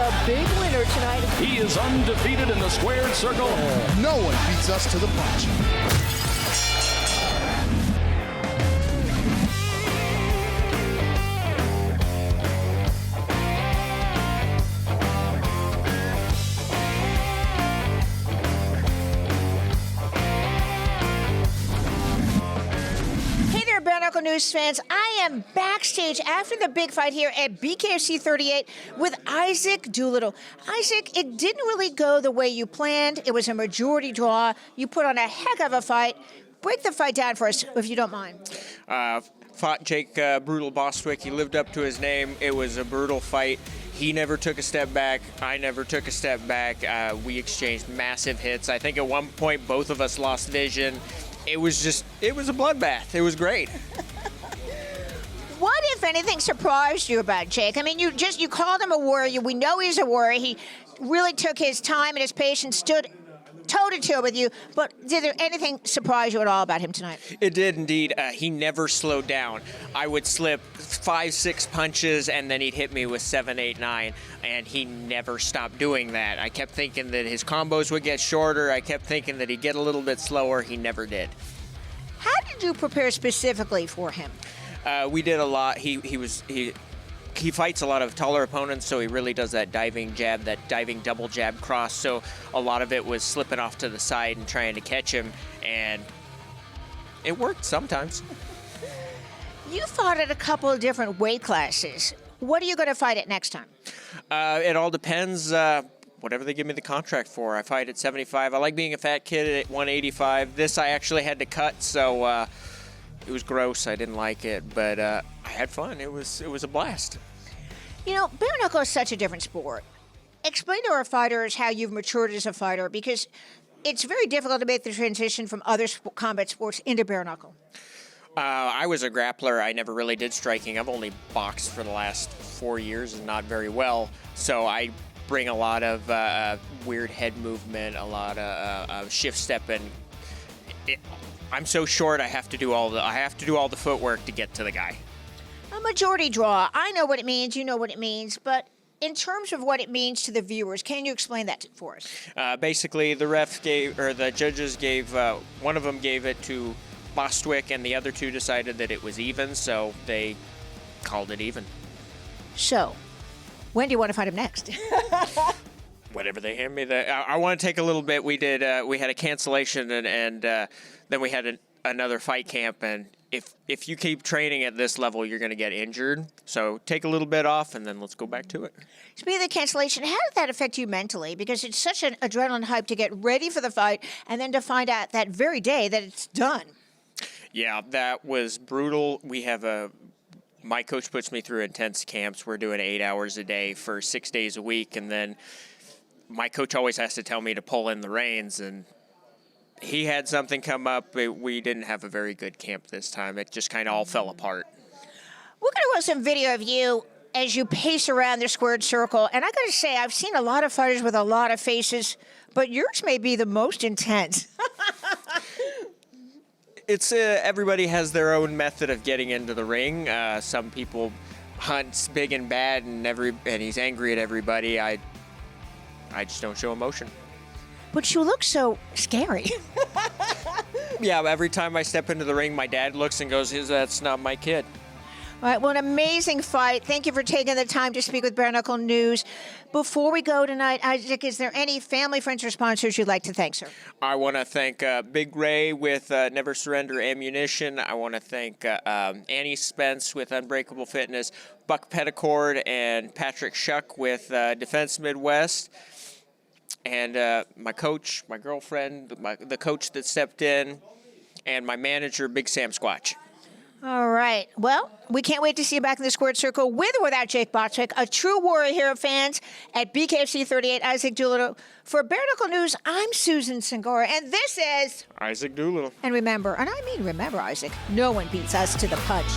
the big winner tonight. He is undefeated in the squared circle. No one beats us to the punch. News fans, I am backstage after the big fight here at BKFC38 with Isaac Doolittle. Isaac, it didn't really go the way you planned. It was a majority draw. You put on a heck of a fight. Break the fight down for us, if you don't mind. Fought Jake Brutal Bostwick. He lived up to his name. It was a brutal fight. He never took a step back. I never took a step back. We exchanged massive hits. I think at one point both of us lost vision. It was a bloodbath. It was great. What, if anything, surprised you about Jake? I mean, you called him a warrior. We know he's a warrior. He really took his time and his patience, stood toe-to-toe with you. But did there anything surprise you at all about him tonight? It did indeed. He never slowed down. I would slip 5-6 punches, and then he'd hit me with 7, 8, 9, and he never stopped doing that. I kept thinking that his combos would get shorter. I kept thinking that he'd get a little bit slower. He never did. How did you prepare specifically for him? We did a lot. He fights a lot of taller opponents, so he really does that diving jab, that diving double jab cross. So a lot of it was slipping off to the side and trying to catch him, and it worked sometimes. You fought at a couple of different weight classes. What are you going to fight at next time? It all depends. Whatever they give me the contract for. I fight at 75. I like being a fat kid at 185. This I actually had to cut, so it was gross. I didn't like it, but I had fun. It was a blast. You know, bare knuckle is such a different sport. Explain to our fighters how you've matured as a fighter, because it's very difficult to make the transition from other combat sports into bare knuckle. I was a grappler. I never really did striking. I've only boxed for the last 4 years and not very well, so I bring a lot of weird head movement, a lot of shift stepping. I'm so short. I have to do all the footwork to get to the guy. A majority draw. I know what it means. You know what it means. But in terms of what it means to the viewers, can you explain that for us? Basically, the judges gave one of them gave it to Bostwick, and the other two decided that it was even, so they called it even. So, when do you want to fight him next? Whatever they hand me. I want to take a little bit. We had a cancellation, and then we had another fight camp, and if you keep training at this level, you're going to get injured. So take a little bit off, and then let's go back to it. Speaking of the cancellation, how did that affect you mentally? Because it's such an adrenaline hype to get ready for the fight, and then to find out that very day that it's done. Yeah, that was brutal. My coach puts me through intense camps. We're doing 8 hours a day for 6 days a week, and then my coach always has to tell me to pull in the reins, and he had something come up. We didn't have a very good camp this time. It just kind of all fell apart. We're going to run some video of you as you pace around the squared circle. And I got to say, I've seen a lot of fighters with a lot of faces, but yours may be the most intense. It's everybody has their own method of getting into the ring. Some people hunt big and bad, and he's angry at everybody. I just don't show emotion. But you look so scary. Yeah, every time I step into the ring, my dad looks and goes, "That's not my kid." All right, well, an amazing fight. Thank you for taking the time to speak with Bare Knuckle News. Before we go tonight, Isaac, is there any family, friends, or sponsors you'd like to thank, sir? I want to thank Big Ray with Never Surrender Ammunition. I want to thank Annie Spence with Unbreakable Fitness, Buck Petticord and Patrick Shuck with Defense Midwest, and my coach, my girlfriend, the coach that stepped in, and my manager, Big Sam Squatch. All right. Well, we can't wait to see you back in the squared circle with or without Jake Bostwick, a true warrior hero fans at BKFC38, Isaac Doolittle. For Bare Knuckle News, I'm Susan Singora, and this is Isaac Doolittle. And remember, and I mean remember, Isaac, no one beats us to the punch.